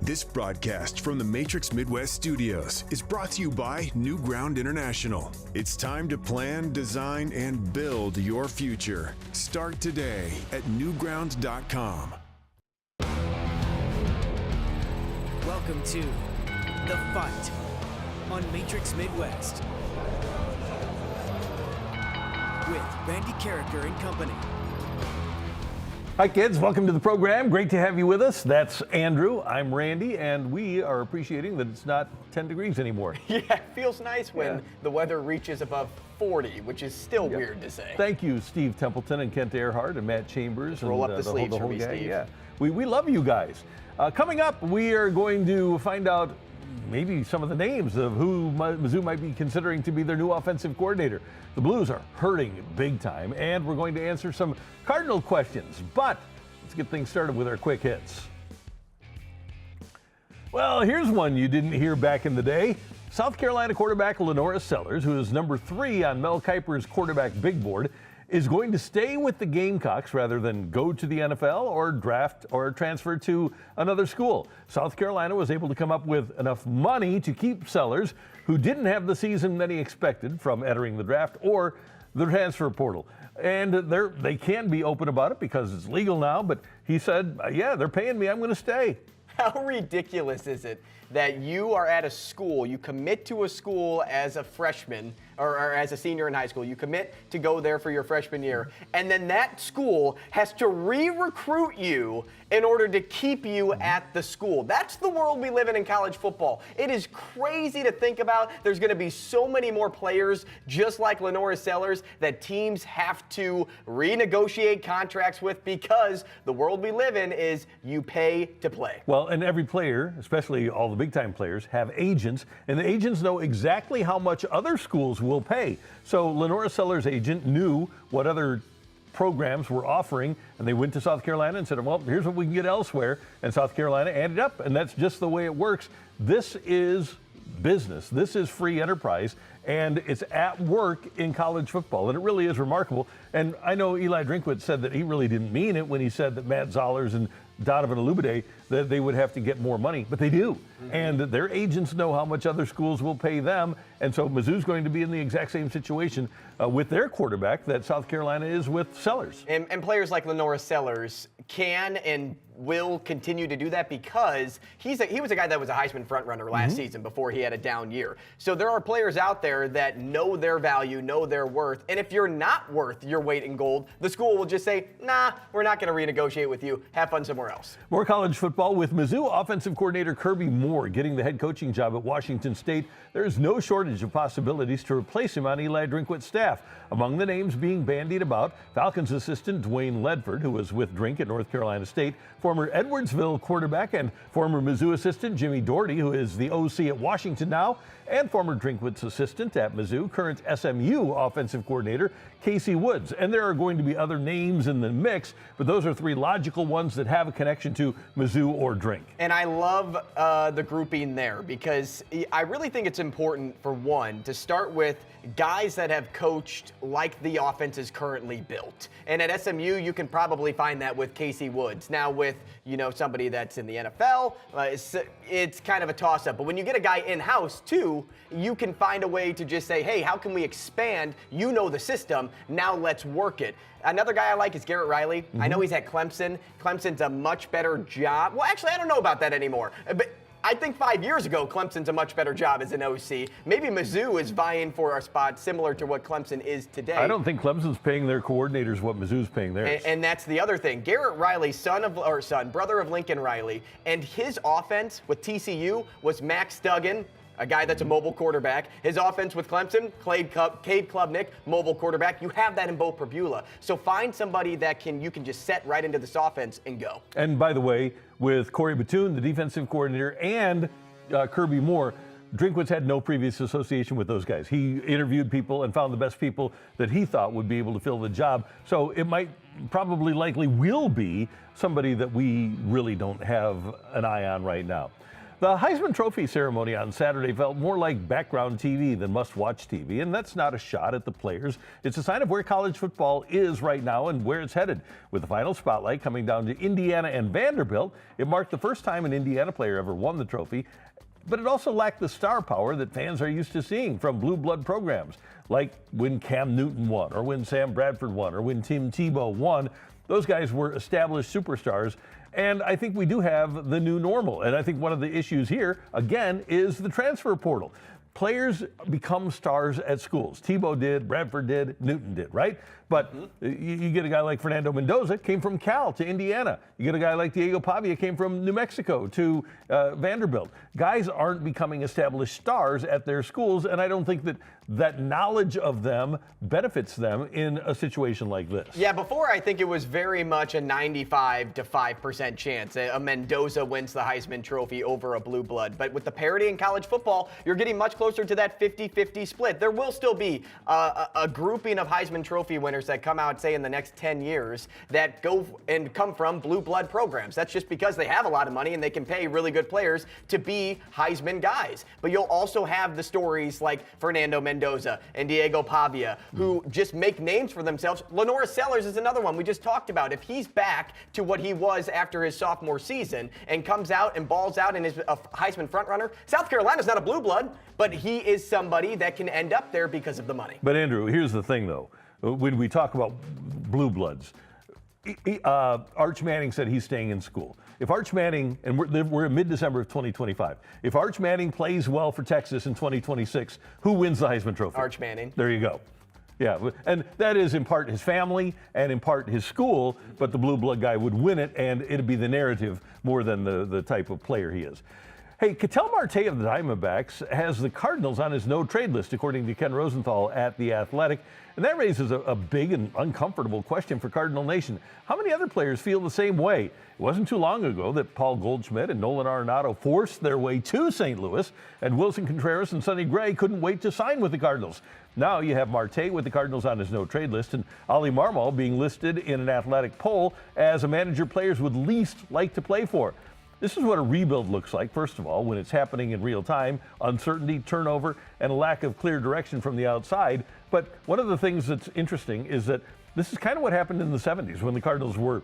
This broadcast from the Matrix Midwest Studios is brought to you by New Ground International. It's time to plan, design, and build your future. Start today at newground.com. Welcome to The Fight on Matrix Midwest with Randy Carricker and company. Hi kids, welcome to the program. Great to have you with us. That's Andrew, I'm Randy, and we are appreciating that it's not 10 degrees anymore. Yeah, it feels nice when the weather reaches above 40, which is still weird to say. Thank you, Steve Templeton and Kent Earhart and Matt Chambers. Roll and, up the sleeves for me, gang. Steve. Yeah, we love you guys. Coming up, we are going to find out maybe some of the names of who Mizzou might be considering to be their new offensive coordinator. The Blues are hurting big time, and we're going to answer some Cardinal questions. But let's get things started with our quick hits. Well, here's one you didn't hear back in the day. South Carolina quarterback Lenora Sellers, who is number 3 on Mel Kiper's quarterback big board, is going to stay with the Gamecocks rather than go to the NFL or draft or transfer to another school. South Carolina was able to come up with enough money to keep Sellers, who didn't have the season many expected from entering the draft or the transfer portal. And they can be open about it because it's legal now, but he said, yeah, they're paying me, I'm going to stay. How ridiculous is it that you are at a school, you commit to a school as a freshman or as a senior in high school, you commit to go there for your freshman year, and then that school has to re-recruit you in order to keep you at the school. That's the world we live in college football. It is crazy to think about. There's going to be so many more players just like Lenora Sellers that teams have to renegotiate contracts with because the world we live in is you pay to play. Well, and every player, especially all the big-time players, have agents, and the agents know exactly how much other schools will pay. So Lenora Sellers' agent knew what other programs were offering, and they went to South Carolina and said, well, here's what we can get elsewhere, and South Carolina added up, and that's just the way it works. This is business. This is free enterprise, and it's at work in college football, and it really is remarkable. And I know Eli Drinkwitz said that he really didn't mean it when he said that Matt Zollers and Donovan Alubade, that they would have to get more money, but they do. And their agents know how much other schools will pay them, and so Mizzou's going to be in the exact same situation with their quarterback that South Carolina is with Sellers. And players like Lenora Sellers can and will continue to do that because he was a guy that was a Heisman frontrunner last season before he had a down year. So there are players out there that know their value, know their worth, and if you're not worth your weight in gold, the school will just say, nah, we're not going to renegotiate with you. Have fun somewhere else. More college football with Mizzou offensive coordinator Kirby Moore getting the head coaching job at Washington State. There's no shortage of possibilities to replace him on Eli Drinkwitz's staff. Among the names being bandied about, Falcons assistant Dwayne Ledford, who was with Drink at North Carolina State, former Edwardsville quarterback and former Mizzou assistant Jimmy Doherty, who is the OC at Washington now, and former Drinkwitz assistant at Mizzou, current SMU offensive coordinator Casey Woods. And there are going to be other names in the mix, but those are 3 logical ones that have a connection to Mizzou or Drink. And I love the grouping there because I really think it's important, for one, to start with guys that have coached like the offense is currently built. And at SMU, you can probably find that with Casey Woods. Now with, somebody that's in the NFL, it's kind of a toss-up. But when you get a guy in-house, too, you can find a way to just say, hey, how can we expand? You know the system. Now let's work it. Another guy I like is Garrett Riley. I know he's at Clemson. Clemson's a much better job. Well, actually, I don't know about that anymore. But I think 5 years ago, Clemson's a much better job as an OC. Maybe Mizzou is vying for a spot similar to what Clemson is today. I don't think Clemson's paying their coordinators what Mizzou's paying theirs. And that's the other thing. Garrett Riley, brother of Lincoln Riley, and his offense with TCU was Max Duggan, a guy that's a mobile quarterback. His offense with Clemson, Cade Klubnik, mobile quarterback. You have that in Bo Pribula. So find somebody that you can just set right into this offense and go. And by the way, with Corey Batoon, the defensive coordinator, and Kirby Moore, Drinkwitz had no previous association with those guys. He interviewed people and found the best people that he thought would be able to fill the job. So it likely will be somebody that we really don't have an eye on right now. The Heisman Trophy ceremony on Saturday felt more like background TV than must-watch TV, and that's not a shot at the players. It's a sign of where college football is right now and where it's headed. With the final spotlight coming down to Indiana and Vanderbilt, it marked the first time an Indiana player ever won the trophy, but it also lacked the star power that fans are used to seeing from blue blood programs, like when Cam Newton won, or when Sam Bradford won, or when Tim Tebow won. Those guys were established superstars. And I think we do have the new normal. And I think one of the issues here, again, is the transfer portal. Players become stars at schools. Tebow did, Bradford did, Newton did, right? But you get a guy like Fernando Mendoza, came from Cal to Indiana. You get a guy like Diego Pavia, came from New Mexico to Vanderbilt. Guys aren't becoming established stars at their schools, and I don't think that knowledge of them benefits them in a situation like this. Yeah, before I think it was very much a 95 to 5% chance a Mendoza wins the Heisman Trophy over a blue blood. But with the parity in college football, you're getting much closer to that 50-50 split. There will still be a grouping of Heisman Trophy winners that come out, say, in the next 10 years that go and come from blue blood programs. That's just because they have a lot of money and they can pay really good players to be Heisman guys. But you'll also have the stories like Fernando Mendoza and Diego Pavia, who just make names for themselves. Lenora Sellers is another one we just talked about. If he's back to what he was after his sophomore season and comes out and balls out and is a Heisman frontrunner, South Carolina's not a blue blood, but he is somebody that can end up there because of the money. But Andrew, here's the thing, though. When we talk about blue bloods, Arch Manning said he's staying in school. If Arch Manning, and we're in mid-December of 2025, if Arch Manning plays well for Texas in 2026, who wins the Heisman Trophy? Arch Manning. There you go. Yeah, and that is in part his family and in part his school, but the blue blood guy would win it, and it'd be the narrative more than the type of player he is. Hey, Ketel Marte of the Diamondbacks has the Cardinals on his no-trade list, according to Ken Rosenthal at The Athletic. And that raises a big and uncomfortable question for Cardinal Nation. How many other players feel the same way? It wasn't too long ago that Paul Goldschmidt and Nolan Arenado forced their way to St. Louis, and Wilson Contreras and Sonny Gray couldn't wait to sign with the Cardinals. Now you have Marte with the Cardinals on his no-trade list, and Ali Marmol being listed in an Athletic poll as a manager players would least like to play for. This is what a rebuild looks like, first of all, when it's happening in real time, uncertainty, turnover, and a lack of clear direction from the outside. But one of the things that's interesting is that this is kind of what happened in the 70s when the Cardinals were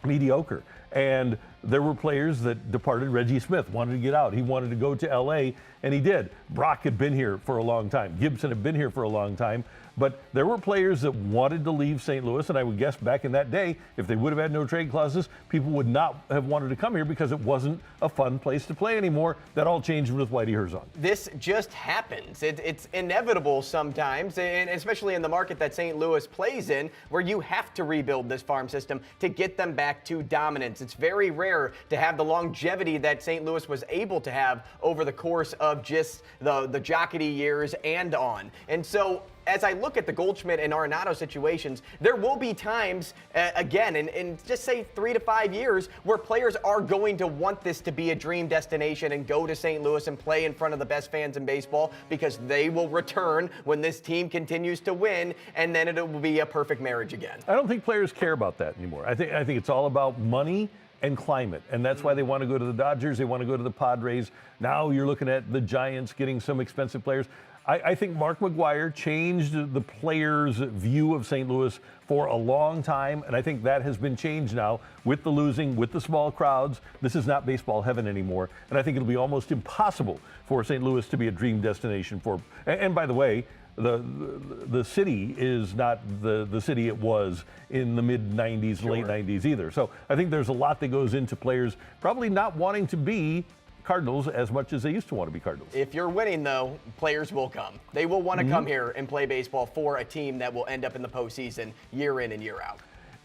mediocre. And there were players that departed. Reggie Smith wanted to get out. He wanted to go to L.A., and he did. Brock had been here for a long time. Gibson had been here for a long time. But there were players that wanted to leave St. Louis, and I would guess back in that day, if they would have had no trade clauses, people would not have wanted to come here because it wasn't a fun place to play anymore. That all changed with Whitey Herzog. This just happens. It's inevitable sometimes, and especially in the market that St. Louis plays in, where you have to rebuild this farm system to get them back to dominance. It's very rare to have the longevity that St. Louis was able to have over the course of just the Jocketty years and on. And so, as I look at the Goldschmidt and Arenado situations, there will be times, again, in just say 3 to 5 years, where players are going to want this to be a dream destination and go to St. Louis and play in front of the best fans in baseball because they will return when this team continues to win, and then it will be a perfect marriage again. I don't think players care about that anymore. I think it's all about money and climate, and that's why they want to go to the Dodgers, they want to go to the Padres. Now you're looking at the Giants getting some expensive players. I think Mark McGwire changed the players' view of St. Louis for a long time, and I think that has been changed now with the losing, with the small crowds. This is not baseball heaven anymore, and I think it'll be almost impossible for St. Louis to be a dream destination for. And by the way, the city is not the city it was in the mid-'90s, late 90s either. So I think there's a lot that goes into players probably not wanting to be Cardinals as much as they used to want to be Cardinals. If you're winning, though, players will come. They will want to come here and play baseball for a team that will end up in the postseason year in and year out.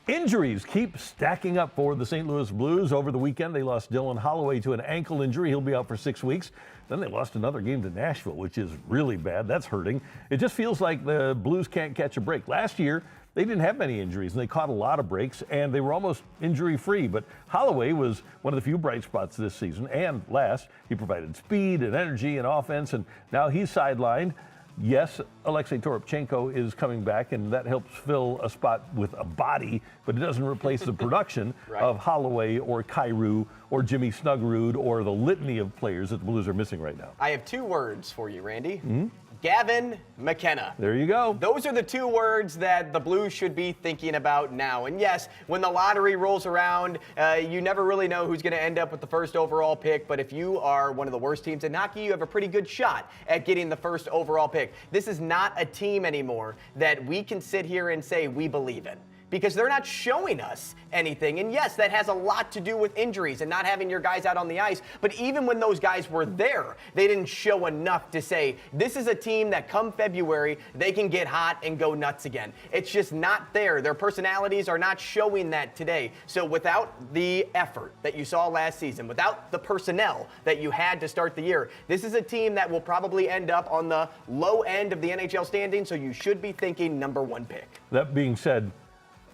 Injuries keep stacking up for the St. Louis Blues. Over the weekend, they lost Dylan Holloway to an ankle injury. He'll be out for 6 weeks. Then they lost another game to Nashville, which is really bad. That's hurting. It just feels like the Blues can't catch a break. Last year, they didn't have many injuries, and they caught a lot of breaks, and they were almost injury-free. But Holloway was one of the few bright spots this season, and last, he provided speed and energy and offense, and now he's sidelined. Yes, Alexei Toropchenko is coming back, and that helps fill a spot with a body, but it doesn't replace the production of Holloway or Kyrou or Jimmy Snuggerud or the litany of players that the Blues are missing right now. I have 2 words for you, Randy. Gavin McKenna. There you go. Those are the 2 words that the Blues should be thinking about now. And yes, when the lottery rolls around, you never really know who's going to end up with the first overall pick. But if you are one of the worst teams in hockey, you have a pretty good shot at getting the first overall pick. This is not a team anymore that we can sit here and say we believe in, because they're not showing us anything. And yes, that has a lot to do with injuries and not having your guys out on the ice. But even when those guys were there, they didn't show enough to say, this is a team that come February, they can get hot and go nuts again. It's just not there. Their personalities are not showing that today. So without the effort that you saw last season, without the personnel that you had to start the year, this is a team that will probably end up on the low end of the NHL standing. So you should be thinking number 1 pick. That being said,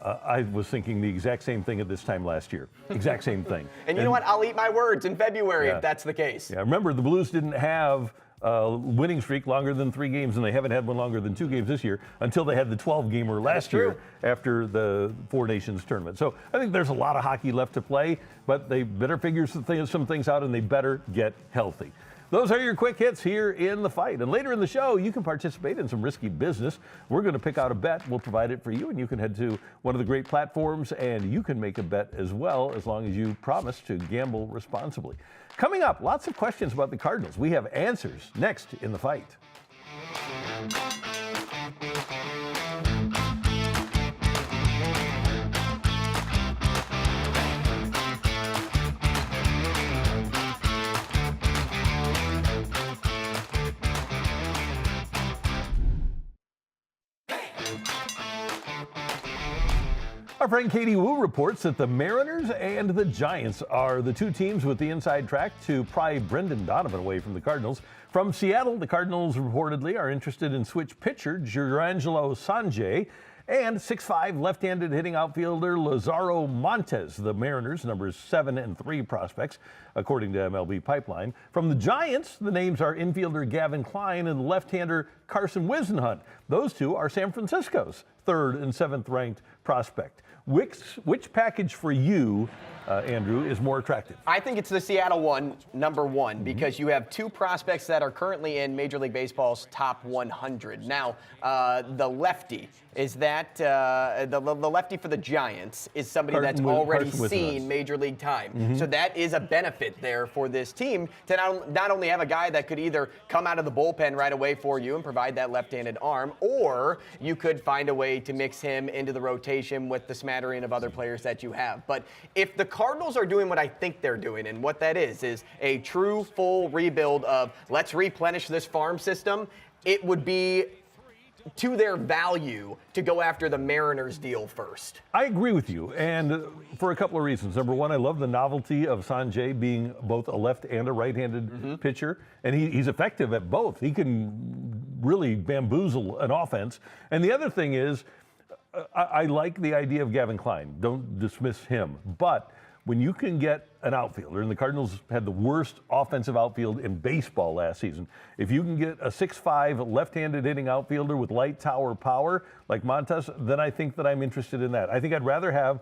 I was thinking the exact same thing at this time last year. Exact same thing. And you know what? I'll eat my words in February if that's the case. Yeah, remember, the Blues didn't have a winning streak longer than 3 games, and they haven't had one longer than 2 games this year until they had the 12-gamer last year after the Four Nations tournament. So I think there's a lot of hockey left to play, but they better figure some things out, and they better get healthy. Those are your quick hits here in The Fight. And later in the show, you can participate in some risky business. We're going to pick out a bet. We'll provide it for you, and you can head to one of the great platforms, and you can make a bet as well, as long as you promise to gamble responsibly. Coming up, lots of questions about the Cardinals. We have answers next in The Fight. Our friend Katie Wu reports that the Mariners and the Giants are the 2 teams with the inside track to pry Brendan Donovan away from the Cardinals. From Seattle, the Cardinals reportedly are interested in switch pitcher Jurangelo Sanjay and 6'5" left-handed hitting outfielder Lazaro Montes, the Mariners' numbers 7 and 3 prospects, according to MLB Pipeline. From the Giants, the names are infielder Gavin Klein and left-hander Carson Whisenhunt. Those 2 are San Francisco's 3rd and 7th ranked prospect. Which package for you, Andrew, is more attractive? I think it's the Seattle one, number 1, because you have 2 prospects that are currently in Major League Baseball's top 100. Now, the lefty is that the lefty for the Giants is somebody that's already seen Major League time. So that is a benefit there for this team to not only have a guy that could either come out of the bullpen right away for you and provide that left-handed arm, or you could find a way to mix him into the rotation with the smattering of other players that you have. But if the Cardinals are doing what I think they're doing, and what that is a true full rebuild of let's replenish this farm system, it would be to their value to go after the Mariners deal first. I agree with you, and for a couple of reasons. Number 1, I love the novelty of Sanjay being both a left and a right-handed pitcher, and he's effective at both. He can really bamboozle an offense. And the other thing is, I like the idea of Gavin Klein. Don't dismiss him. But when you can get an outfielder, and the Cardinals had the worst offensive outfield in baseball last season, if you can get a 6'5" left-handed hitting outfielder with light tower power like Montes, then I think that I'm interested in that. I think I'd rather have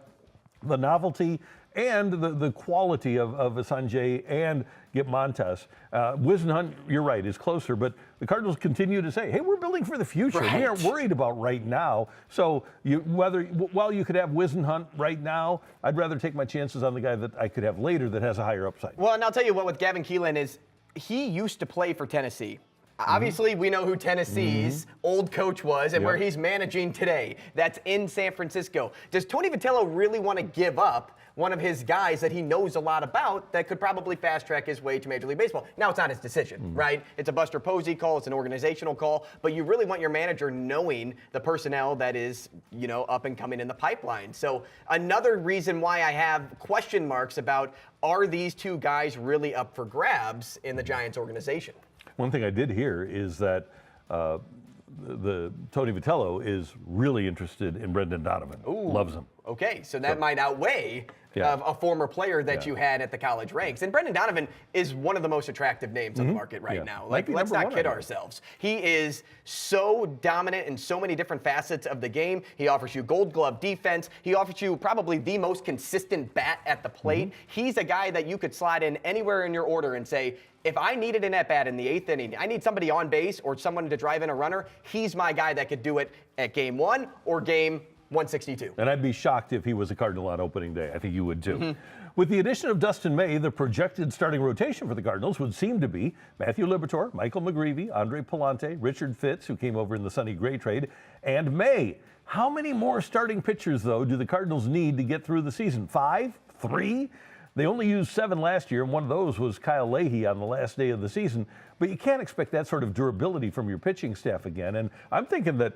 the novelty and the quality of Sanjay and get Montes. Whisenhunt, you're right, is closer, but the Cardinals continue to say, hey, we're building for the future. Right. We aren't worried about right now. So while you could have Whisenhunt right now, I'd rather take my chances on the guy that I could have later that has a higher upside. Well, and I'll tell you what with Gavin Keelan is he used to play for Tennessee. Obviously, we know who Tennessee's old coach was and where he's managing today. That's in San Francisco. Does Tony Vitello really want to give up one of his guys that he knows a lot about that could probably fast-track his way to Major League Baseball? Now, it's not his decision, right? It's a Buster Posey call. It's an organizational call. But you really want your manager knowing the personnel that is, up and coming in the pipeline. So another reason why I have question marks about are these 2 guys really up for grabs in the Giants organization? One thing I did hear is that the Tony Vitello is really interested in Brendan Donovan. Loves him. Okay, so that might outweigh a former player that you had at the college ranks. And Brendan Donovan is one of the most attractive names on the market right now. Like, let's not kid ourselves. He is so dominant in so many different facets of the game. He offers you gold glove defense. He offers you probably the most consistent bat at the plate. He's a guy that you could slide in anywhere in your order and say, if I needed an at-bat in the 8th inning, I need somebody on base or someone to drive in a runner, he's my guy that could do it at game 1 or game 162. And I'd be shocked if he was a Cardinal on opening day. I think you would too. With the addition of Dustin May, the projected starting rotation for the Cardinals would seem to be Matthew Liberatore, Michael McGreevy, Andre Palante, Richard Fitz, who came over in the Sonny Gray trade, and May. How many more starting pitchers, though, do the Cardinals need to get through the season? 5? 3? They only used 7 last year, and one of those was Kyle Leahy on the last day of the season. But you can't expect that sort of durability from your pitching staff again. And I'm thinking that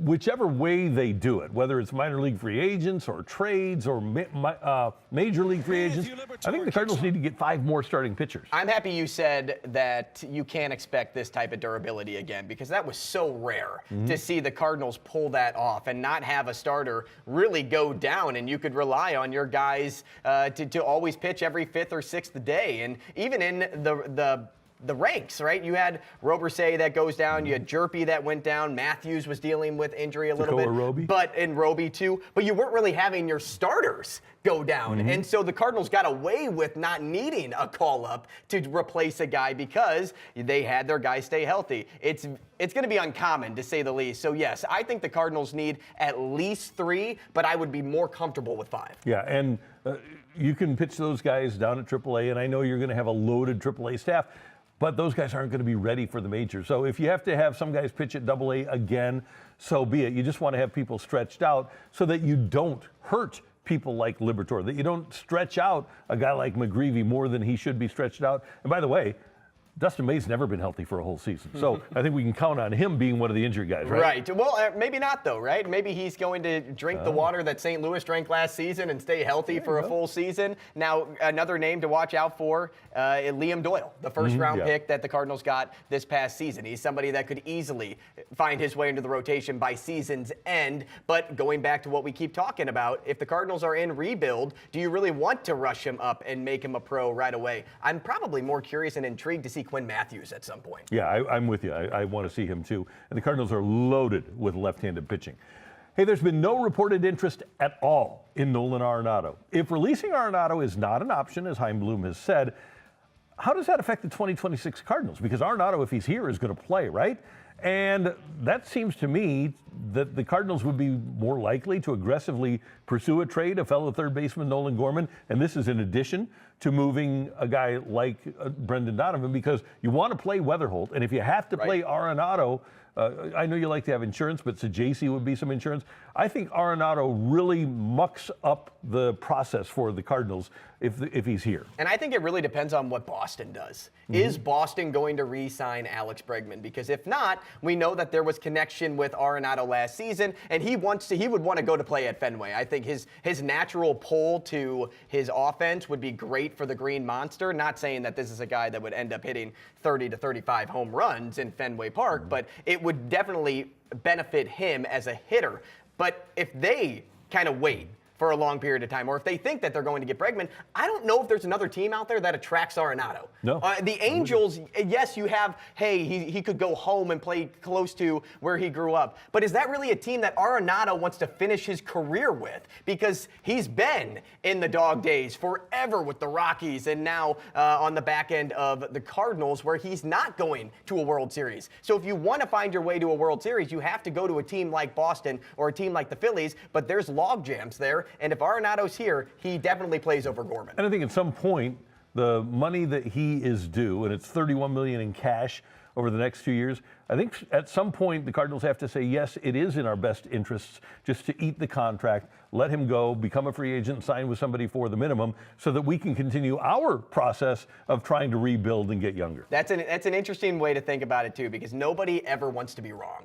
whichever way they do it, whether it's minor league free agents or trades or major league free agents, I think the Cardinals need to get 5 more starting pitchers. I'm happy you said that you can't expect this type of durability again, because that was so rare to see the Cardinals pull that off and not have a starter really go down, and you could rely on your guys to always pitch every 5th or 6th day. And even in the ranks, right? You had Robersay that goes down. You had Jerpy that went down. Matthews was dealing with injury a little bit. And Roby too. But you weren't really having your starters go down. And so the Cardinals got away with not needing a call-up to replace a guy because they had their guys stay healthy. It's going to be uncommon, to say the least. So, yes, I think the Cardinals need at least 3, but I would be more comfortable with 5. Yeah, and you can pitch those guys down at AAA, and I know you're going to have a loaded AAA staff, but those guys aren't going to be ready for the majors. So if you have to have some guys pitch at AA again, so be it. You just want to have people stretched out so that you don't hurt people like Liberatore, that you don't stretch out a guy like McGreevy more than he should be stretched out. And by the way, Dustin May's never been healthy for a whole season. So I think we can count on him being one of the injured guys, right? Right. Well, maybe not, though, right? Maybe he's going to drink the water that St. Louis drank last season and stay healthy for a full season. Now, another name to watch out for, Liam Doyle, the first-round pick that the Cardinals got this past season. He's somebody that could easily find his way into the rotation by season's end. But going back to what we keep talking about, if the Cardinals are in rebuild, do you really want to rush him up and make him a pro right away? I'm probably more curious and intrigued to see Quinn Matthews at some point. Yeah, I'm with you. I want to see him too. And the Cardinals are loaded with left-handed pitching. Hey, there's been no reported interest at all in Nolan Arenado. If releasing Arenado is not an option, as Chaim Bloom has said, how does that affect the 2026 Cardinals? Because Arenado, if he's here, is going to play, right? And that seems to me that the Cardinals would be more likely to aggressively pursue a trade of fellow third baseman Nolan Gorman. And this is in addition to moving a guy like Brendan Donovan, because you want to play Weatherholt. And if you have to play Arenado, I know you like to have insurance, but Sajaci would be some insurance. I think Arenado really mucks up the process for the Cardinals if he's here. And I think it really depends on what Boston does. Is Boston going to re-sign Alex Bregman? Because if not, we know that there was connection with Arenado last season, and he would want to go to play at Fenway. I think his natural pull to his offense would be great for the Green Monster. Not saying that this is a guy that would end up hitting 30 to 35 home runs in Fenway Park, but it would definitely benefit him as a hitter. But if they kind of wait for a long period of time, or if they think that they're going to get Bregman, I don't know if there's another team out there that attracts Arenado. No. The Angels, yes, you have, hey, he could go home and play close to where he grew up. But is that really a team that Arenado wants to finish his career with? Because he's been in the dog days forever with the Rockies, and now on the back end of the Cardinals, where he's not going to a World Series. So if you want to find your way to a World Series, you have to go to a team like Boston or a team like the Phillies, but there's log jams there. And if Arenado's here, he definitely plays over Gorman. And I think at some point, the money that he is due, and it's $31 million in cash over the next 2 years, I think at some point the Cardinals have to say, yes, it is in our best interests just to eat the contract, let him go, become a free agent, sign with somebody for the minimum, so that we can continue our process of trying to rebuild and get younger. That's an interesting way to think about it, too, because nobody ever wants to be wrong.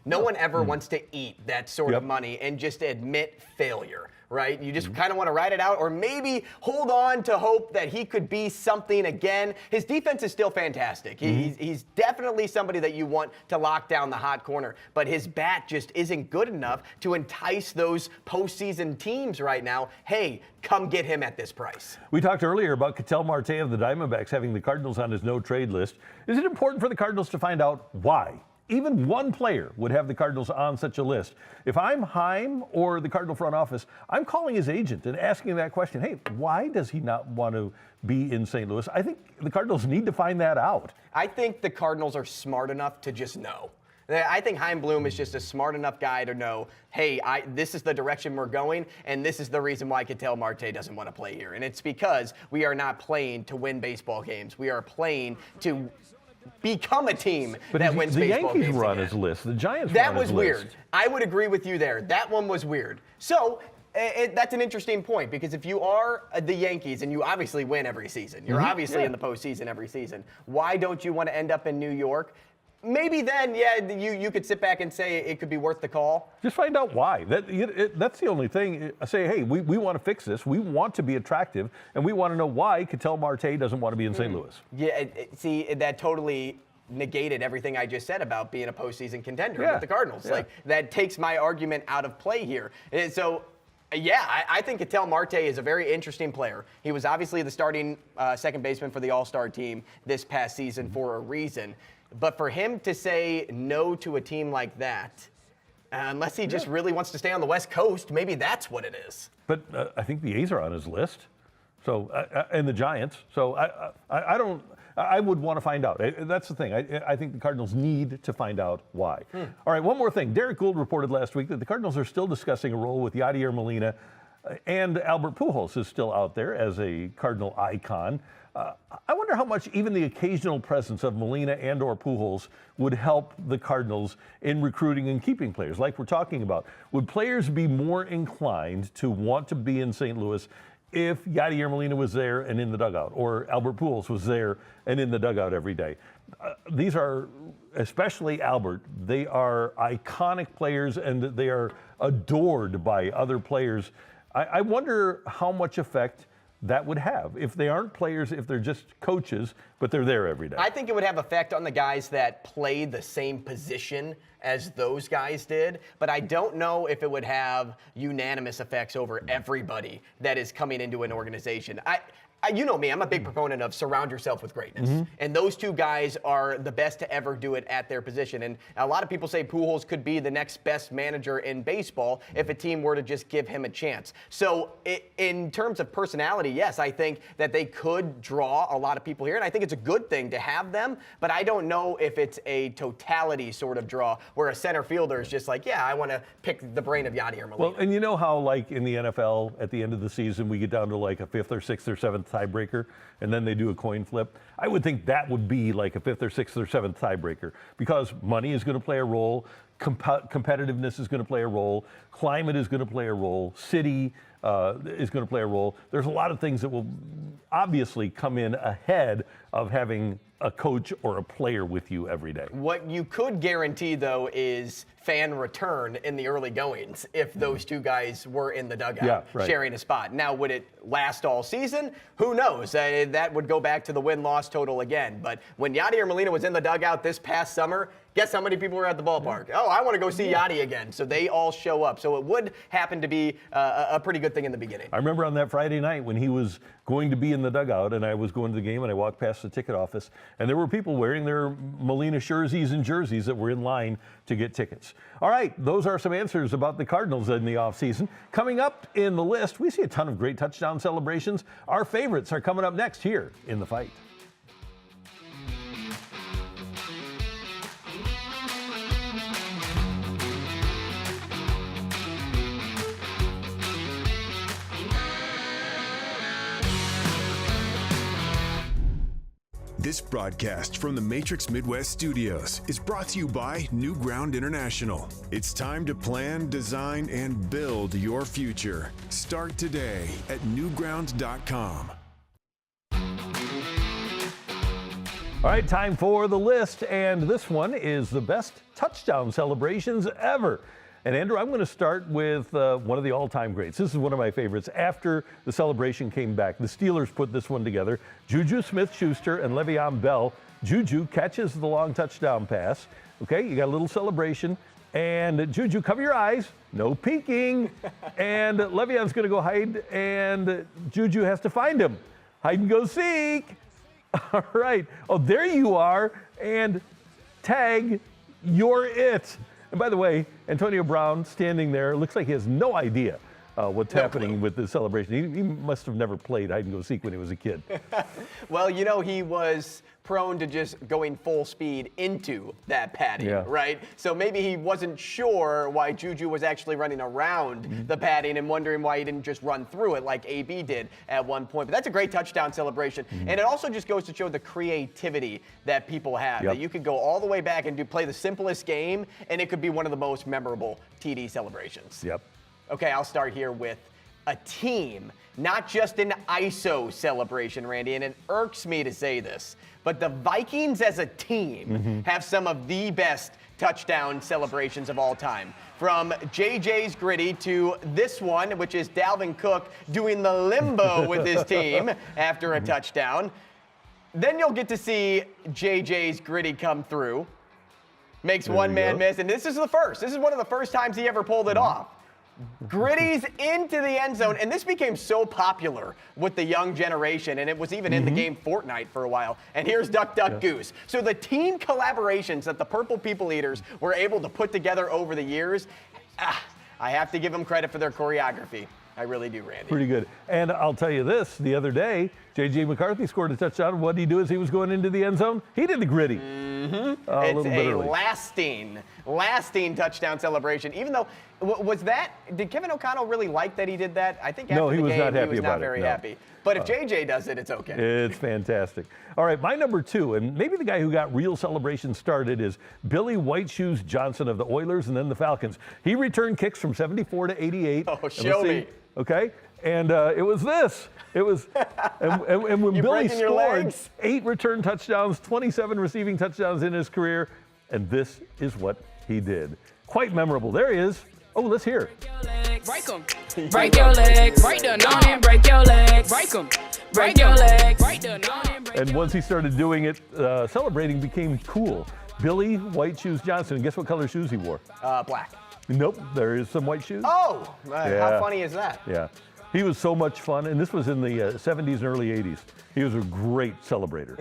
No one ever wants to eat that sort of money and just admit failure, right? You just kind of want to ride it out, or maybe hold on to hope that he could be something again. His defense is still fantastic. He's definitely somebody that you want to lock down the hot corner, but his bat just isn't good enough to entice those postseason teams right now. Hey, come get him at this price. We talked earlier about Ketel Marte of the Diamondbacks having the Cardinals on his no-trade list. Is it important for the Cardinals to find out why? Even one player would have the Cardinals on such a list. If I'm Heim or the Cardinal front office, I'm calling his agent and asking that question. Hey, why does he not want to be in St. Louis? I think the Cardinals need to find that out. I think the Cardinals are smart enough to just know. I think Chaim Bloom is just a smart enough guy to know, hey, this is the direction we're going, and this is the reason why Ketel Marte doesn't want to play here. And it's because we are not playing to win baseball games. We are playing to become a team that wins baseball games. The Yankees were on again. his list. The Giants were on his list. That was weird. I would agree with you there. That one was weird. So that's an interesting point, because if you are the Yankees and you obviously win every season, you're obviously in the postseason every season, why don't you want to end up in New York? Maybe then, you could sit back and say it could be worth the call. Just find out why. That's the only thing. Say, hey, we want to fix this. We want to be attractive, and we want to know why Ketel Marte doesn't want to be in St. Louis. Yeah, see, that totally negated everything I just said about being a postseason contender with the Cardinals. Yeah. Like, that takes my argument out of play here. And so, I think Ketel Marte is a very interesting player. He was obviously the starting second baseman for the All-Star team this past season for a reason. But for him to say no to a team like that, unless he just really wants to stay on the West Coast, maybe that's what it is. But I think the A's are on his list, so and the Giants. So I don't. I would want to find out. That's the thing. I think the Cardinals need to find out why. All right, one more thing. Derek Gould reported last week that the Cardinals are still discussing a role with Yadier Molina, and Albert Pujols is still out there as a Cardinal icon. I wonder how much even the occasional presence of Molina and or Pujols would help the Cardinals in recruiting and keeping players like we're talking about. Would players be more inclined to want to be in St. Louis if Yadier Molina was there and in the dugout, or Albert Pujols was there and in the dugout every day? These are, especially Albert, they are iconic players and they are adored by other players. I wonder how much effect that would have if they aren't players, if they're just coaches, but they're there every day. I think it would have effect on the guys that play the same position as those guys did, but I don't know if it would have unanimous effects over everybody that is coming into an organization. You know me, I'm a big proponent of surround yourself with greatness. And those two guys are the best to ever do it at their position. And a lot of people say Pujols could be the next best manager in baseball if a team were to just give him a chance. So in terms of personality, yes, I think that they could draw a lot of people here. And I think it's a good thing to have them, but I don't know if it's a totality sort of draw where a center fielder is just like, yeah, I want to pick the brain of Yadier Molina. Well, and you know how, like in the NFL, at the end of the season, we get down to like a fifth or sixth or seventh tiebreaker, and then they do a coin flip. I would think that would be like a fifth or sixth or seventh tiebreaker, because money is going to play a role, competitiveness is going to play a role, climate is going to play a role, city is going to play a role. There's a lot of things that will obviously come in ahead of having a coach or a player with you every day. What you could guarantee, though, is fan return in the early goings if those two guys were in the dugout sharing a spot. Now, would it last all season? Who knows? That would go back to the win-loss total again. But when Yadier Molina was in the dugout this past summer, guess how many people were at the ballpark? Oh, I want to go see Yadi again. So they all show up. So it would happen to be a pretty good thing in the beginning. I remember on that Friday night when he was going to be in the dugout, and I was going to the game, and I walked past the ticket office, and there were people wearing their Molina jerseys and jerseys that were in line to get tickets. All right, those are some answers about the Cardinals in the offseason. Coming up in the list, we see a ton of great touchdown celebrations. Our favorites are coming up next here in The Fight. This broadcast from the Matrix Midwest Studios is brought to you by New Ground International. It's time to plan, design, and build your future. Start today at newground.com. All right, time for the list, and this one is the best touchdown celebrations ever. And Andrew, I'm going to start with one of the all-time greats. This is one of my favorites. After the celebration came back, the Steelers put this one together. Juju Smith-Schuster and Le'Veon Bell. Juju catches the long touchdown pass. Okay, you got a little celebration. And Juju, cover your eyes, no peeking. And Le'Veon's going to go hide, and Juju has to find him. Hide and go seek. All right. Oh, there you are. And tag, you're it. And by the way, Antonio Brown standing there, looks like he has no idea what's happening with this celebration. He must have never played hide and go seek when he was a kid. Well, you know, he was prone to just going full speed into that padding, right? So maybe he wasn't sure why Juju was actually running around the padding and wondering why he didn't just run through it like AB did at one point. But that's a great touchdown celebration. And it also just goes to show the creativity that people have, that you could go all the way back and play the simplest game, and it could be one of the most memorable TD celebrations. Okay, I'll start here with a team, not just an ISO celebration, Randy, and it irks me to say this, but the Vikings as a team have some of the best touchdown celebrations of all time. From JJ's gritty to this one, which is Dalvin Cook doing the limbo with his team after a touchdown. Then you'll get to see JJ's gritty come through, makes one man miss, and this is the first. This is one of the first times he ever pulled it off. Gritties into the end zone, and this became so popular with the young generation, and it was even in the game Fortnite for a while. And here's Duck, Duck, Goose. So the team collaborations that the Purple People Eaters were able to put together over the years, I have to give them credit for their choreography. I really do, Randy. Pretty good. And I'll tell you this, the other day, J.J. McCarthy scored a touchdown. What did he do as he was going into the end zone? He did the gritty. It's a lasting touchdown celebration. Even though, did Kevin O'Connell really like that he did that? I think after the game, he was not very happy. But if JJ does it, it's okay. It's fantastic. All right, my number two, and maybe the guy who got real celebration started, is Billy White Shoes Johnson of the Oilers and then the Falcons. He returned kicks from 74 to 88. Oh, show me. Okay, and it was this. It was, and when Billy scored 8 return touchdowns, 27 receiving touchdowns in his career, and this is what he did. Quite memorable. There he is. Oh, let's hear. Break them. Break your legs. Break the non and break your legs. Break them. Break your legs. Break the non and break. And once he started doing it, celebrating became cool. Billy White Shoes Johnson. And guess what color shoes he wore? Black. Nope, there is some white shoes. Oh, how funny is that? Yeah. He was so much fun, and this was in the 70s and early 80s. He was a great celebrator.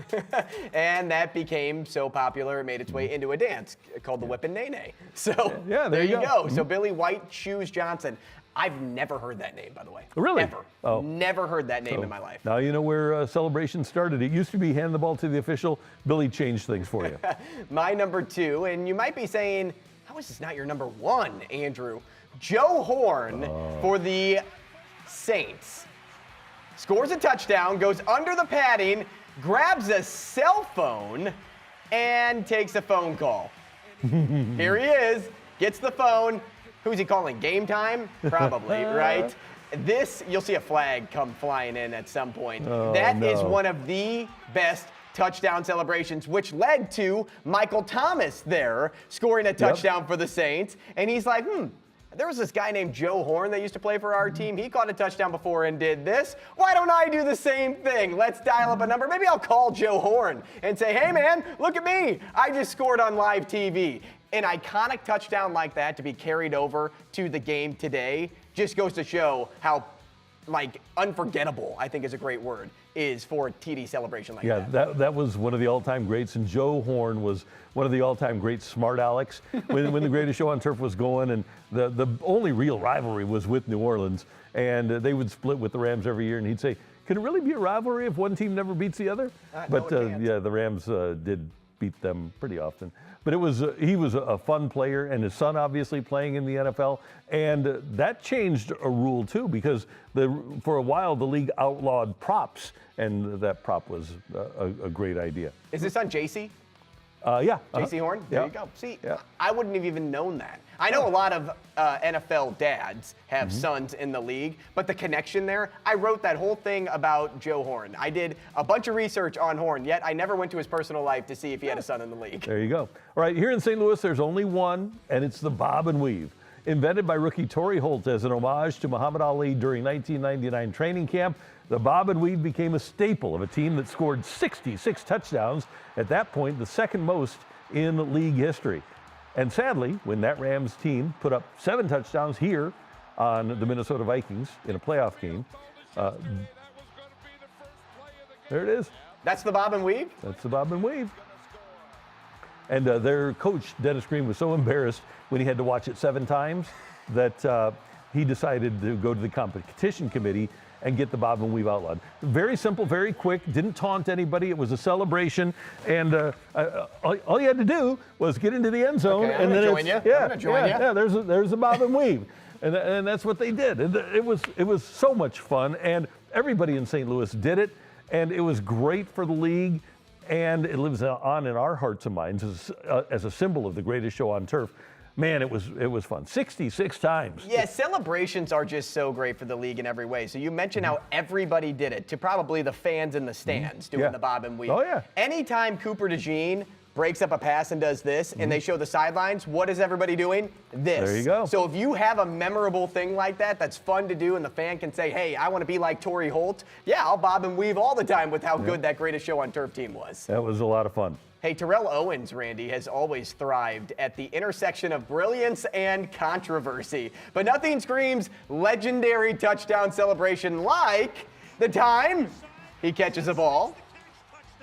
And that became so popular, it made its way into a dance called the Whip and Nay Nay. So there you go. So Billy White Shoes Johnson. I've never heard that name, by the way. Really? Ever. Oh. Never heard that name in my life. Now you know where celebration started. It used to be hand the ball to the official. Billy changed things for you. My number two, and you might be saying, how is this not your number one, Andrew? Joe Horn for the Saints. Scores a touchdown, goes under the padding, grabs a cell phone, and takes a phone call. Here he is, gets the phone. Who's he calling? Game time? Probably, right? This, you'll see a flag come flying in at some point. That is one of the best touchdown celebrations, which led to Michael Thomas there scoring a touchdown for the Saints. And he's like, there was this guy named Joe Horn that used to play for our team. He caught a touchdown before and did this. Why don't I do the same thing? Let's dial up a number. Maybe I'll call Joe Horn and say, hey, man, look at me. I just scored on live TV. An iconic touchdown like that to be carried over to the game today just goes to show how, unforgettable, I think is a great word, is for a TD celebration like that. Yeah, that was one of the all-time greats, and Joe Horn was one of the all-time great smart Alex when the Greatest Show on Turf was going, and the only real rivalry was with New Orleans, and they would split with the Rams every year, and he'd say, can it really be a rivalry if one team never beats the other? But the Rams did beat them pretty often. But he was a fun player, and his son obviously playing in the NFL, and that changed a rule too, because for a while the league outlawed props, and that prop was a great idea. Is this on JC? Yeah. JC Horn? There you go. See, I wouldn't have even known that. I know a lot of NFL dads have sons in the league, but the connection there, I wrote that whole thing about Joe Horn. I did a bunch of research on Horn, yet I never went to his personal life to see if he had a son in the league. There you go. All right, here in St. Louis, there's only one, and it's the Bob and Weave. Invented by rookie Torrey Holt as an homage to Muhammad Ali during 1999 training camp, the bob and weave became a staple of a team that scored 66 touchdowns, at that point the second most in league history. And sadly, when that Rams team put up 7 touchdowns here on the Minnesota Vikings in a playoff game, there it is. That's the bob and weave? That's the bob and weave. And their coach, Dennis Green, was so embarrassed when he had to watch it 7 times that he decided to go to the competition committee and get the bob and weave outlawed. Very simple, very quick, didn't taunt anybody. It was a celebration. And all you had to do was get into the end zone. Okay, and then join you. I'm gonna join you. Yeah, there's a bob and weave. And that's what they did. And it was so much fun. And everybody in St. Louis did it. And it was great for the league. And it lives on in our hearts and minds as a symbol of the greatest show on turf. Man, it was fun. 66 times. Yeah, celebrations are just so great for the league in every way. So you mentioned how everybody did it, to probably the fans in the stands doing the bob and weave. Oh, yeah. Anytime Cooper DeJean breaks up a pass and does this, and they show the sidelines, what is everybody doing? This. There you go. So if you have a memorable thing like that that's fun to do, and the fan can say, hey, I want to be like Torrey Holt, yeah, I'll bob and weave all the time with how good that greatest show on turf team was. That was a lot of fun. Hey, Terrell Owens, Randy, has always thrived at the intersection of brilliance and controversy. But nothing screams legendary touchdown celebration like the time he catches a ball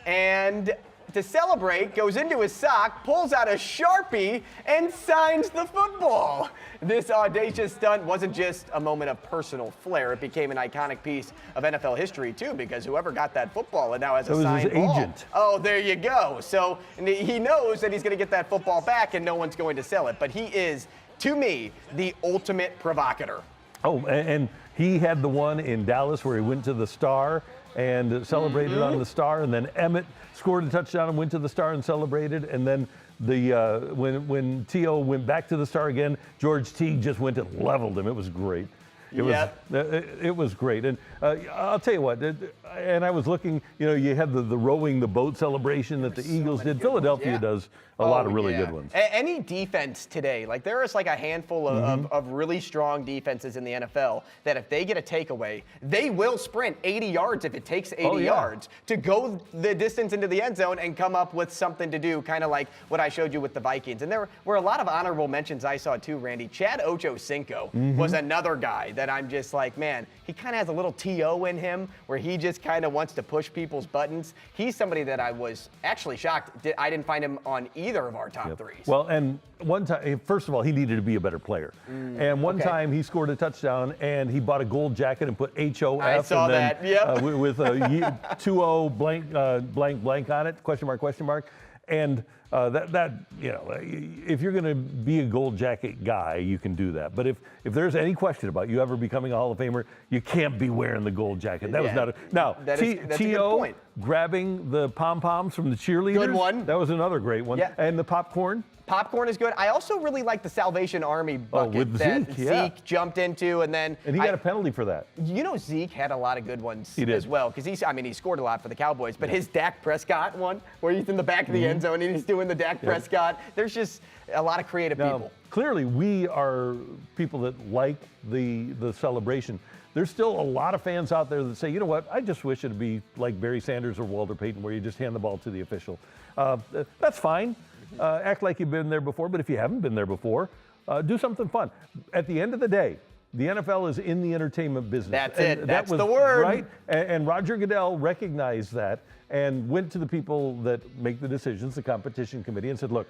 and to celebrate, goes into his sock, pulls out a Sharpie, and signs the football. This audacious stunt wasn't just a moment of personal flair. It became an iconic piece of NFL history, too, because whoever got that football and now has a signed ball. It was his agent. Oh, there you go. So he knows that he's going to get that football back and no one's going to sell it. But he is, to me, the ultimate provocateur. Oh, and he had the one in Dallas where he went to the Star and celebrated on the Star, and then Emmett scored a touchdown and went to the Star and celebrated, and then when T.O. went back to the Star again, George T. just went and leveled him. It was great. It was great. And I'll tell you what, and I was looking, you had the rowing the boat celebration that the Eagles did. Philadelphia does a lot of really good ones. Any defense today, like there is like a handful of really strong defenses in the NFL that if they get a takeaway, they will sprint 80 yards if it takes 80 yards to go the distance into the end zone and come up with something to do, kind of like what I showed you with the Vikings. And there were a lot of honorable mentions I saw too, Randy. Chad Ochocinco was another guy that I'm just like, man, he kind of has a little T.O. in him where he just kind of wants to push people's buttons. He's somebody that I was actually shocked I didn't find him on either of our top threes. Well, and one time, first of all, he needed to be a better player. And one time he scored a touchdown and he bought a gold jacket and put HOF. I saw and then, that, with a 2-0 blank, blank on it, question mark. And if you're going to be a gold jacket guy, you can do that. But if there's any question about you ever becoming a Hall of Famer, you can't be wearing the gold jacket. That was not now. That's a good T.O. point. grabbing the pom-poms from the cheerleaders. Good one. That was another great one. Yeah. And the popcorn. Popcorn is good. I also really like the Salvation Army bucket with that Zeke, jumped into, and he got a penalty for that. Zeke had a lot of good ones as well, because he scored a lot for the Cowboys, but his Dak Prescott one, where he's in the back of the end zone and he's doing the Dak Prescott, there's just a lot of creative people. Clearly, we are people that like the celebration. There's still a lot of fans out there that say, you know what, I just wish it'd be like Barry Sanders or Walter Payton, where you just hand the ball to the official. That's fine. Act like you've been there before, but if you haven't been there before, do something fun. At the end of the day, the NFL is in the entertainment business. That's it. That's the word. Right? And Roger Goodell recognized that and went to the people that make the decisions, the competition committee, and said, look,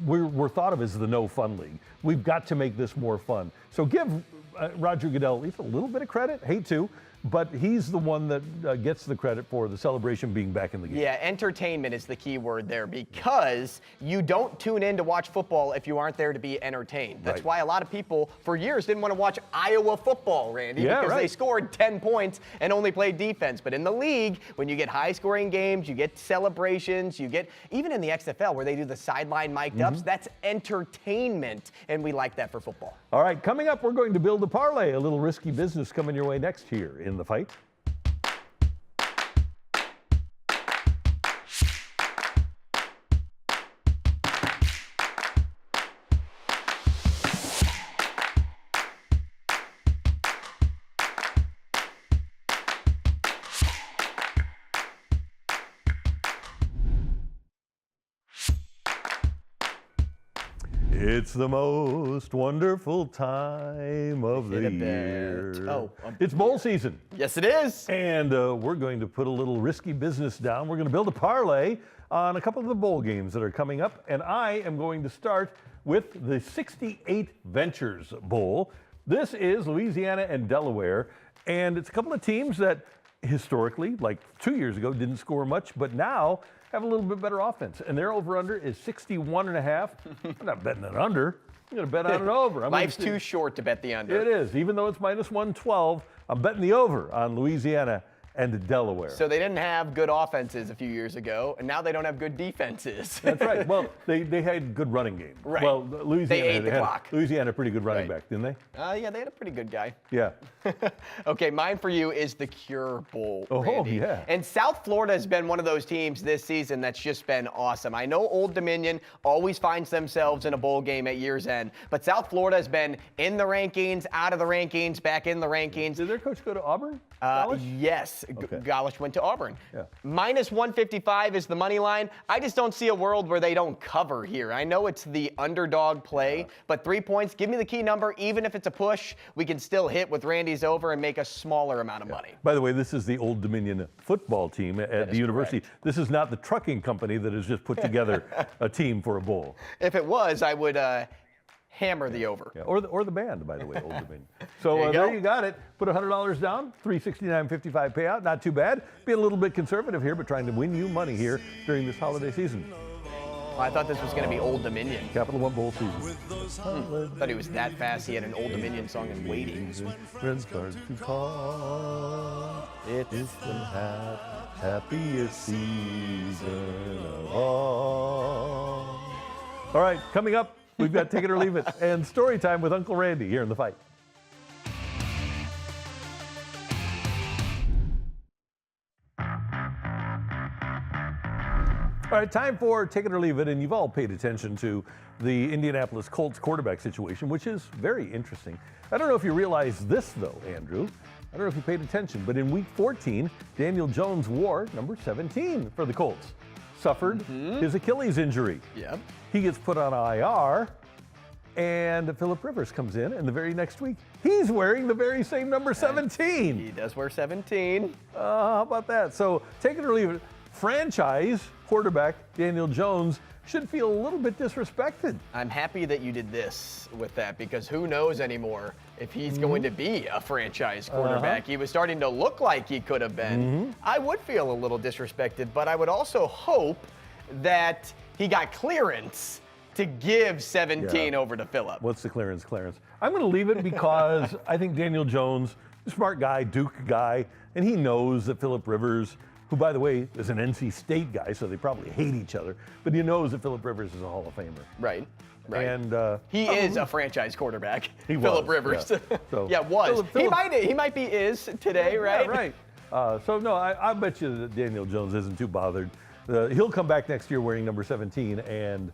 we're thought of as the no fun league. We've got to make this more fun. So give Roger Goodell at least a little bit of credit. Hate to. But he's the one that gets the credit for the celebration being back in the game. Yeah, entertainment is the key word there, because you don't tune in to watch football if you aren't there to be entertained. That's why a lot of people for years didn't want to watch Iowa football, Randy, because they scored 10 points and only played defense. But in the league, when you get high-scoring games, you get celebrations, you get, even in the XFL where they do the sideline mic'd ups, that's entertainment, and we like that for football. All right, coming up, we're going to build a parlay, a little risky business coming your way next here in The Fight. It's the most wonderful time of the year. Oh, it's bowl season. Yes, it is. And we're going to put a little risky business down. We're going to build a parlay on a couple of the bowl games that are coming up. And I am going to start with the 68 Ventures Bowl. This is Louisiana and Delaware. And it's a couple of teams that historically, like 2 years ago, didn't score much, but now have a little bit better offense. And their over-under is 61.5. I'm not betting an under. I'm going to bet on an over. Life's too short to bet the under. It is. Even though it's minus 112, I'm betting the over on Louisiana and Delaware. So they didn't have good offenses a few years ago, and now they don't have good defenses. That's right. Well, they had good running game. Right. Well, Louisiana They ate the had clock. Louisiana pretty good running Right. back, didn't they? Yeah, they had a pretty good guy. Yeah. Okay, mine for you is the Cure Bowl, Oh, Randy. yeah. And South Florida has been one of those teams this season that's just been awesome. I know Old Dominion always finds themselves in a bowl game at year's end, but South Florida has been in the rankings, out of the rankings, back in the rankings. Did their coach go to Auburn? College? Yes, Okay. Golish went to Auburn. Yeah. Minus 155 is the money line. I just don't see a world where they don't cover here. I know it's the underdog play, but 3 points, give me the key number. Even if it's a push, we can still hit with Randy's over and make a smaller amount of money. By the way, this is the Old Dominion football team at the university. correct. This is not the trucking company that has just put together a team for a bowl. If it was, I would hammer the over. Yeah, or the band, by the way, Old Dominion. So There you there go. you got it. Put $100 down, $369.55 payout. Not too bad. Be a little bit conservative here, but trying to win you money here during this holiday season. I thought this was going to be Old Dominion. Capital One Bowl season. Thought he was that fast. He had an Old Dominion song in waiting. Friends start to call. It's the happiest season of all. All right, coming up, we've got Take It or Leave It and story time with Uncle Randy here in The Fight. All right, time for Take It or Leave It, and you've all paid attention to the Indianapolis Colts quarterback situation, which is very interesting. I don't know if you realize this, though, Andrew. I don't know if you paid attention, but in Week 14, Daniel Jones wore number 17 for the Colts. Suffered his Achilles injury. Yep. He gets put on IR, and Phillip Rivers comes in, and the very next week, he's wearing the very same number 17. He does wear 17. How about that? So take it or leave it. Franchise quarterback Daniel Jones should feel a little bit disrespected. I'm happy that you did this with that because who knows anymore if he's going to be a franchise quarterback. He was starting to look like he could have been. I would feel a little disrespected, but I would also hope that he got clearance to give 17 over to Phillip. What's the clearance, Clarence? I'm going to leave it because I think Daniel Jones, smart guy, Duke guy, and he knows that Phillip Rivers, who, by the way, is an NC State guy, so they probably hate each other, but he knows that Phillip Rivers is a Hall of Famer. Right. Right. And he is a franchise quarterback. He Phillip was, Rivers. yeah. So, yeah, was. Phillip- He might be is today, right? Yeah, right. So, no, I bet you that Daniel Jones isn't too bothered. He'll come back next year wearing number 17, and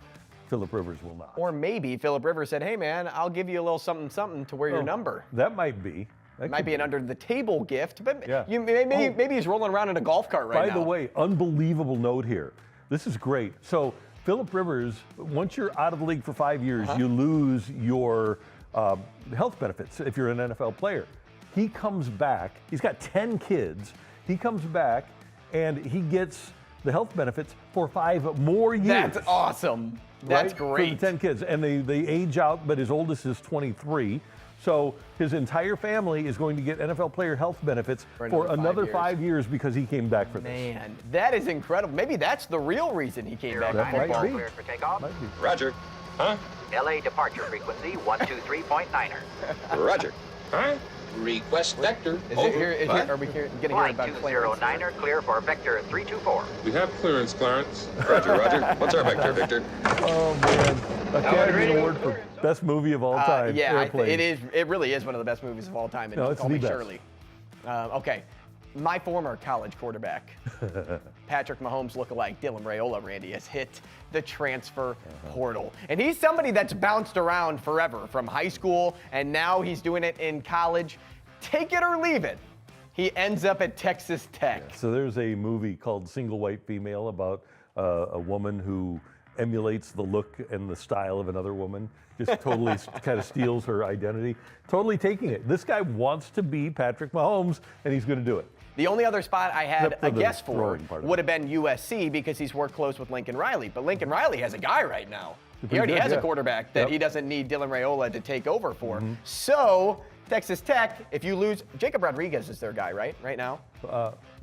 Phillip Rivers will not. Or maybe Phillip Rivers said, hey, man, I'll give you a little something to wear your number. That might be. That Might could be an under-the-table gift, but Yeah. maybe he's rolling around in a golf cart right now. By the way, unbelievable note here. This is great. So Phillip Rivers, once you're out of the league for 5 years, you lose your health benefits if you're an NFL player. He comes back. He's got 10 kids. He comes back, and he gets the health benefits for 5 more years. That's awesome. That's right? great. For the 10 kids. And they age out, but his oldest is 23. So his entire family is going to get NFL player health benefits for another 5 years because he came back for this. Man, that is incredible. Maybe that's the real reason he came back. That to might football. be. Cleared for takeoff. Might be. Roger. Huh? LA departure frequency 123.9er. Roger. Huh? Request vector. Is Over. it here? What? Are we getting here Flight about clearance? 209er clear for vector 324. We have clearance, Clarence. Roger, Roger. What's our vector, Victor? Oh, man. Academy Award for Best Movie of All Time. Yeah, Airplane. it is. It really is one of the best movies of all time. And No, Don't it's Call the Me best. Shirley. Okay, my former college quarterback, Patrick Mahomes lookalike Dylan Raiola, Randy, has hit the transfer portal, and he's somebody that's bounced around forever from high school, and now he's doing it in college. Take it or leave it. He ends up at Texas Tech. So there's a movie called Single White Female about a woman who emulates the look and the style of another woman. Just totally kind of steals her identity. Totally taking it. This guy wants to be Patrick Mahomes, and he's going to do it. The only other spot I had Except for a the guess for throwing part of would it. have been USC because he's worked close with Lincoln Riley. But Lincoln Riley has a guy right now. He Pretty already good, has yeah. a quarterback that Yep. he doesn't need Dylan Raiola to take over for. Mm-hmm. So, Texas Tech, if you lose, Jacob Rodriguez is their guy, right now?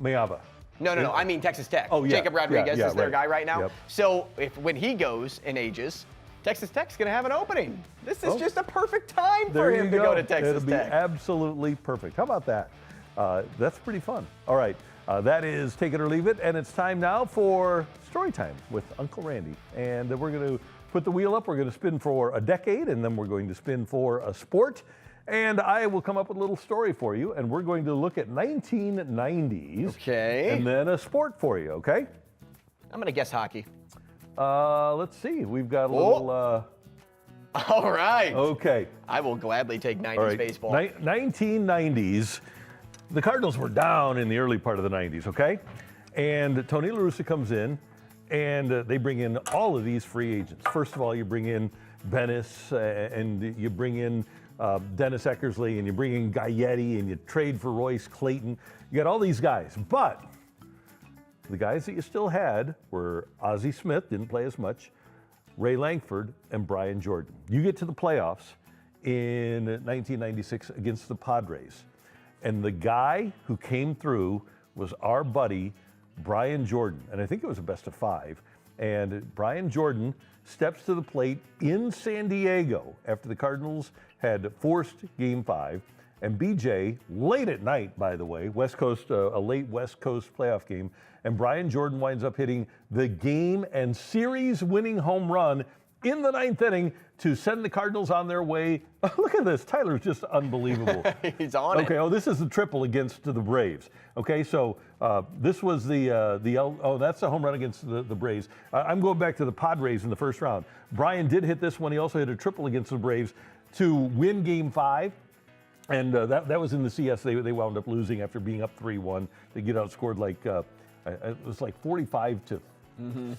Mayava. No. I mean Texas Tech. Oh, yeah. Jacob Rodriguez Yeah, is their right. guy right now. Yep. So when he goes and ages, Texas Tech's going to have an opening. This is just a perfect time for There him you to go to Texas It'll be Tech. absolutely perfect. How about that? That's pretty fun. All right. That is Take It or Leave It, and it's time now for Story Time with Uncle Randy. And we're going to put the wheel up. We're going to spin for a decade, and then we're going to spin for a sport. And I will come up with a little story for you, and we're going to look at 1990s. Okay. And then a sport for you, okay? I'm going to guess hockey. Let's see. We've got a little... All right. Okay. I will gladly take 90s All right. baseball. 1990s. The Cardinals were down in the early part of the 90s, okay? And Tony La Russa comes in, and they bring in all of these free agents. First of all, you bring in Bennis, and you bring in Dennis Eckersley, and you bring in Gaetti, and you trade for Royce Clayton. You got all these guys. But the guys that you still had were Ozzie Smith, didn't play as much, Ray Langford, and Brian Jordan. You get to the playoffs in 1996 against the Padres. And the guy who came through was our buddy, Brian Jordan. And I think it was a best of 5. And Brian Jordan steps to the plate in San Diego after the Cardinals had forced Game 5. And BJ, late at night, by the way, West Coast, a late West Coast playoff game, and Brian Jordan winds up hitting the game and series-winning home run in the 9th inning to send the Cardinals on their way. Look at this. Tyler's just unbelievable. He's on Okay, it. this is the triple against the Braves. Okay, so this was that's the home run against the Braves. I'm going back to the Padres in the first round. Brian did hit this one. He also hit a triple against the Braves to win Game 5. And that was in the CS. They wound up losing after being up 3-1. They get outscored like, it was like 45 to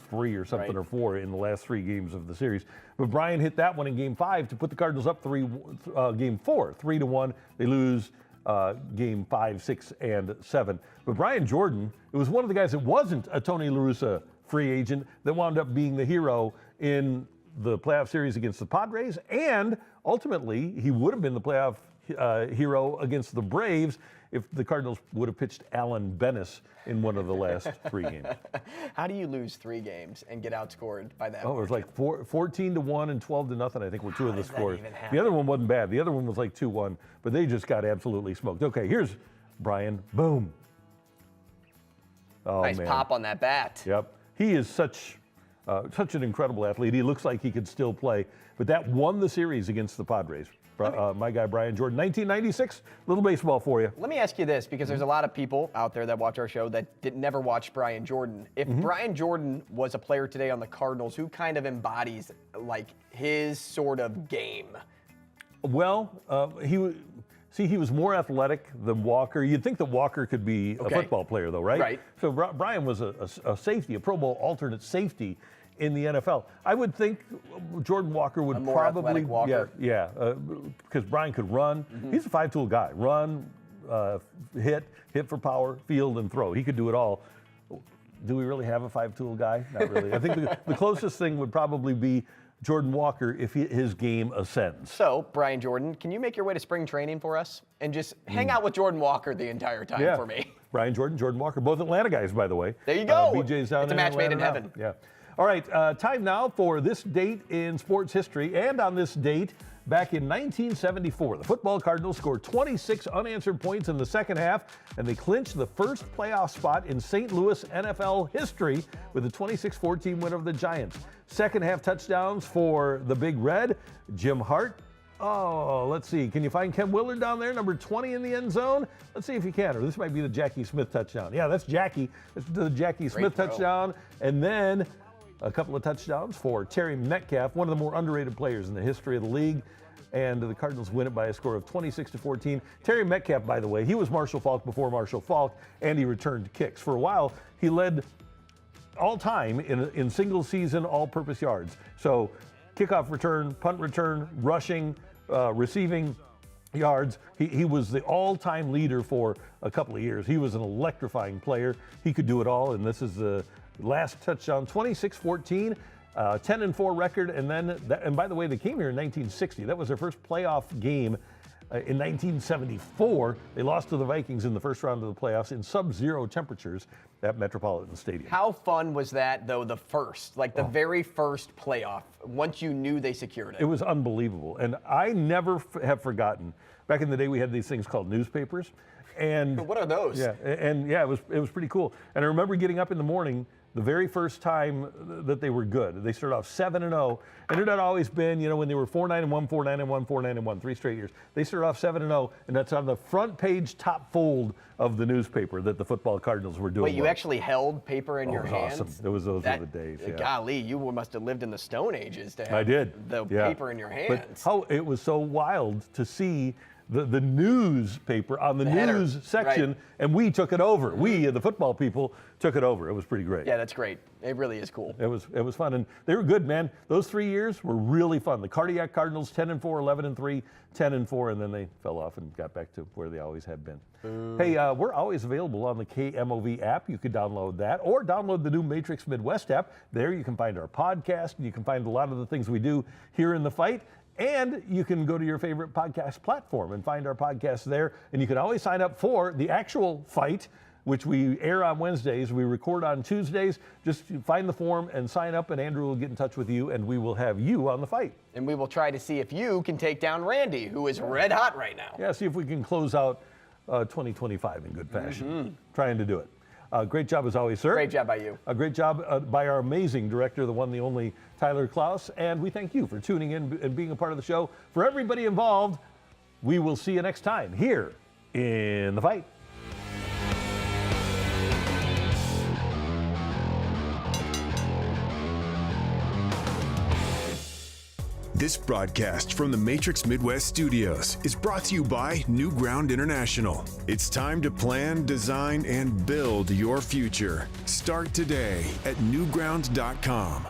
3 or something, Right. or 4 in the last 3 games of the series. But Brian hit that one in Game 5 to put the Cardinals up Game 4, 3-1. They lose Game 5, 6, and 7. But Brian Jordan, it was one of the guys that wasn't a Tony La Russa free agent that wound up being the hero in the playoff series against the Padres, and ultimately he would have been the playoff hero against the Braves if the Cardinals would have pitched Alan Bennis in one of the last 3 games. How do you lose 3 games and get outscored by that? Oh, it was like 14-1 and 12-0, I think, were 2 of the does that scores. even happen? The other one wasn't bad. The other one was like 2-1, but they just got absolutely smoked. Okay, here's Brian. Boom. Oh, Nice man. pop on that bat. Yep. He is such an incredible athlete. He looks like he could still play. But that won the series against the Padres. My guy, Brian Jordan. 1996, little baseball for you. Let me ask you this, because there's a lot of people out there that watch our show that never watched Brian Jordan. If Brian Jordan was a player today on the Cardinals, who kind of embodies like his sort of game? Well, he was more athletic than Walker. You'd think that Walker could be a football player, though, right? Right. So Brian was a safety, a Pro Bowl alternate safety in the NFL. I would think Jordan Walker would A more probably, athletic Walker. because Brian could run. He's a 5-tool guy. Run, hit for power, field, and throw. He could do it all. Do we really have a 5-tool guy? Not really. I think the closest thing would probably be Jordan Walker if his game ascends. So, Brian Jordan, can you make your way to spring training for us and just hang out with Jordan Walker the entire time for me? Brian Jordan, Jordan Walker, both Atlanta guys, by the way. There you go. BJ's down It's a in match made in Atlanta heaven. now. Yeah. All right, time now for this date in sports history. And on this date, back in 1974, the football Cardinals scored 26 unanswered points in the second half, and they clinched the first playoff spot in St. Louis NFL history with a 26-14 win over the Giants. Second half touchdowns for the Big Red, Jim Hart. Oh, let's see. Can you find Ken Willard down there, number 20 in the end zone? Let's see if you can. Or this might be the Jackie Smith touchdown. Yeah, that's Jackie. That's the Jackie Smith throw. touchdown. And then a couple of touchdowns for Terry Metcalf, one of the more underrated players in the history of the league. And the Cardinals win it by a score of 26-14. Terry Metcalf, by the way, he was Marshall Faulk before Marshall Faulk, and he returned kicks. For a while, he led all time in single season all-purpose yards. So kickoff return, punt return, rushing, receiving yards. He was the all-time leader for a couple of years. He was an electrifying player. He could do it all, and this is the last touchdown, 26-14. 10-4 record, and by the way, they came here in 1960. That was their first playoff game in 1974. They lost to the Vikings in the first round of the playoffs in sub-zero temperatures at Metropolitan Stadium. How fun was that, though, the very first playoff, once you knew they secured it? It was unbelievable, and I never have forgotten. Back in the day, we had these things called newspapers, and what are those? Yeah, it was pretty cool. And I remember getting up in the morning the very first time that they were good. They started off 7-0, and it had always been, when they were 4-9-1, 4-9-1, 4-9-1, 3 straight years. They started off 7-0, and that's on the front page top fold of the newspaper that the football Cardinals were doing. Wait, you actually held paper in your hands? Awesome. Those were the days. Yeah. Golly, you must have lived in the Stone Ages to have I did. the paper in your hands. But it was so wild to see the newspaper on the news section, right. And we took it over. We, the football people, took it over. It was pretty great. Yeah, that's great. It really is cool. It was fun, and they were good, man. Those 3 years were really fun. The Cardiac Cardinals, 10-4, 11-3, 10-4, and then they fell off and got back to where they always had been. Hey, we're always available on the KMOV app. You could download that, or download the new Matrix Midwest app. There you can find our podcast, and you can find a lot of the things we do here in the fight. And you can go to your favorite podcast platform and find our podcast there. And you can always sign up for the actual fight, which we air on Wednesdays. We record on Tuesdays. Just find the form and sign up, and Andrew will get in touch with you, and we will have you on the fight. And we will try to see if you can take down Randy, who is red hot right now. Yeah, see if we can close out 2025 in good fashion. Trying to do it. Great job as always, sir. Great job by you. A great job by our amazing director, the one, the only Tyler Klaus. And we thank you for tuning in and being a part of the show. For everybody involved, we will see you next time here in The Fight. This broadcast from the Matrix Midwest Studios is brought to you by New Ground International. It's time to plan, design, and build your future. Start today at newground.com.